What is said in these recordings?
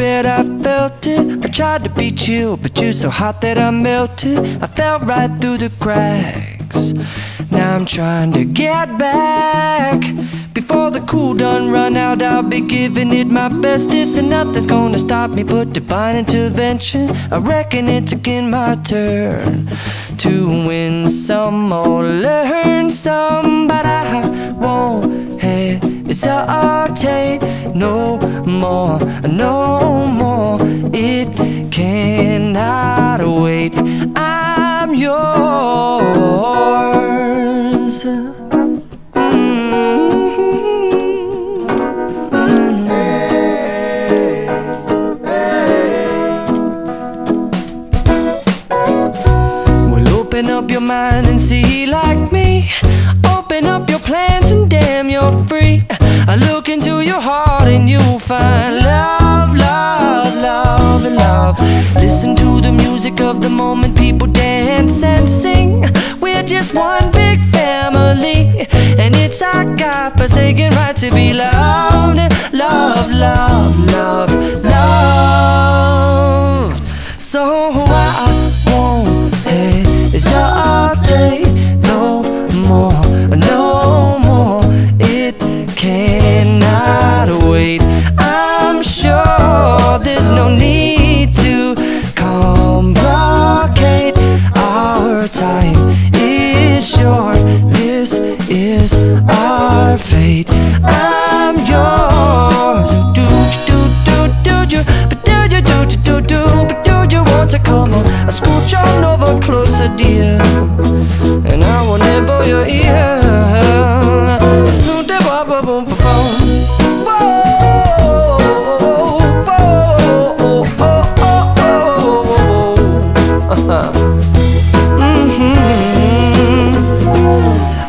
bed, I felt it. I tried to be chill, but you're so hot that I melted. I fell right through the cracks. Now I'm trying to get back. Before the cool done run out, I'll be giving it my best. This and nothing's gonna stop me but divine intervention. I reckon it's again my turn to win some or learn some, but I won't hesitate no more, no more. It cannot wait. I'm yours. Open up your mind and see like me. Open up your plans and damn, you're free. I look into your heart and you'll find love, love, love, and love. Listen to the music of the moment, people dance and sing. We're just one big family, and it's our God-forsaken right to be loved. Love, love, love, loved. So I won't hesitate no more, no more. It cannot wait. I'm sure there's no need to complicate. Our time is short. This is our fate. I'm yours. Do you, but do you, but do you want to come on? I scooch on over closer, dear, and I will nibble your ear. Soon they boom, boom, boom, boom.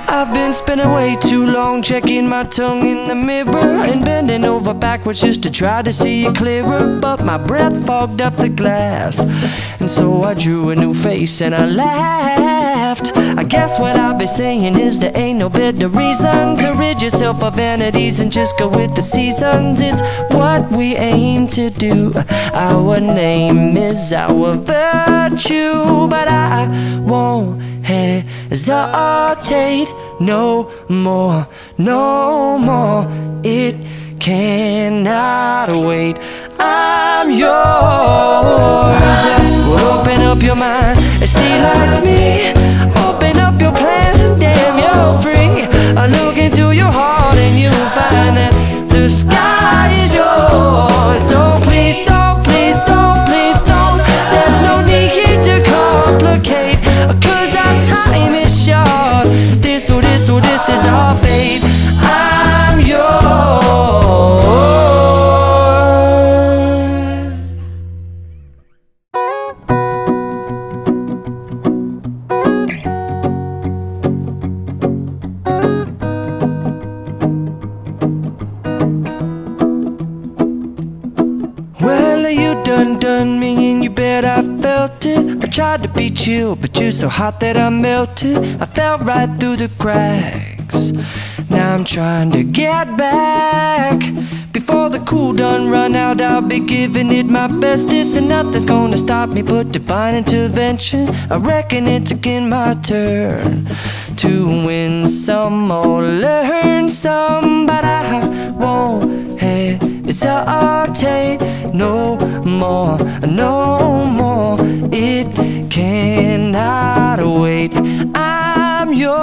I've been spending way too long checking my tongue in the mirror and bending over backwards just to try to see it clearer, but my breath fogged up the glass, and so I drew a new face and I laughed. I guess what I'll be saying is there ain't no better reason to rid yourself of vanities and just go with the seasons. It's what we aim to do. Our name is our virtue, but I won't hesitate no more, no more. It cannot wait. I'm yours. Open up your mind and see like me. Open up your plans and damn, you're free. I look into your heart and you'll find that the sky is yours. So please don't, please don't, please don't. There's no need to complicate, 'cause our time is short. This is our fate. I'm yours. Well, you done me in your bed, I felt it. I tried to be chill, but you're so hot that I melted. I fell right through the cracks. Now I'm trying to get back. Before the cool done run out, I'll be giving it my best. This and nothing's gonna stop me but divine intervention. I reckon it's again my turn to win some or learn some, but I won't hesitate no more, no more. It cannot wait. I'm yours.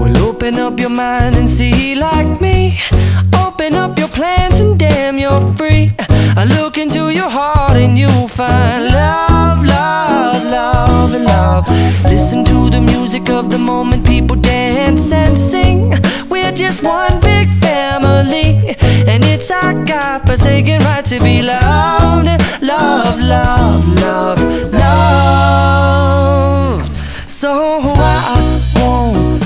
Well, open up your mind and see like me. Open up your plans and damn, you're free. I look into your heart and you'll find love, love, love, and love. Listen to the music of the moment, people dance and sing. We're just one big family, and it's our God-forsaken right to be loved. Love, love, love, loved. So I won't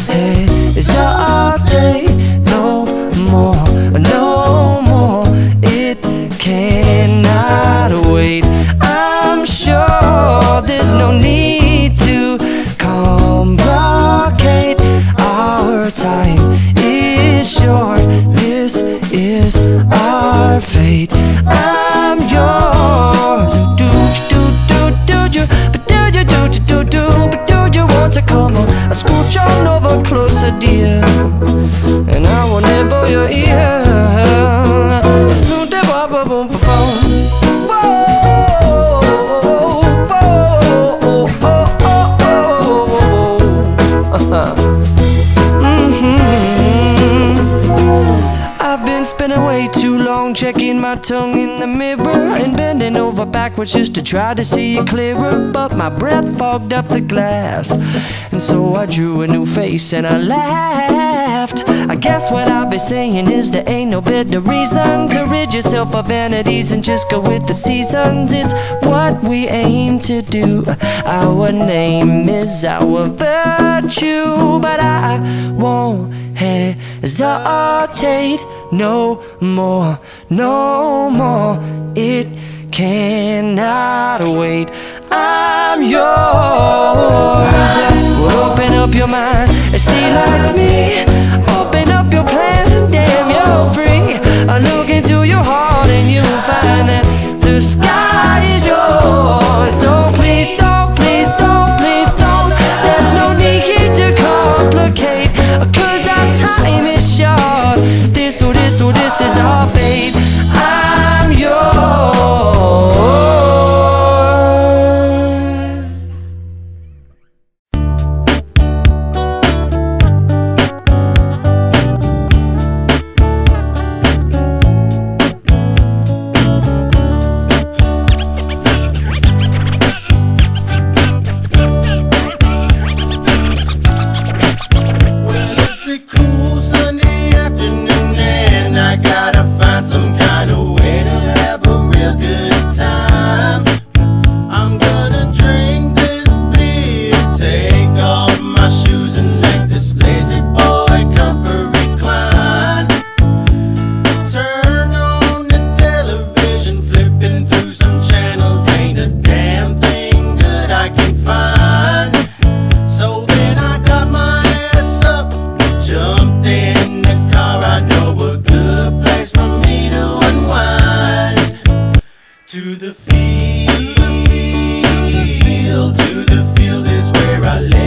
hesitate no more, no more. It cannot wait. closer, dear, and I will nibble your ear. Soon the boom boom boom boom. I've been spending way too long checking my tongue in the mirror and bending over backwards just to try to see it clearer, but my breath fogged up the glass, and so I drew a new face and I laughed. I guess what I'll be saying is there ain't no better reason to rid yourself of vanities and just go with the seasons. It's what we aim to do. Our name is our virtue, but I won't hesitate no more, no more. It cannot wait. I'm yours. Well, open up your mind and see like me. Open up your plans and damn, you're free. I look into your heart and you'll find that the sky is yours. So please don't, please don't, please don't. There's no need to complicate, 'cause our time is short. This is our fate. I'm yours. To the field is where I lay.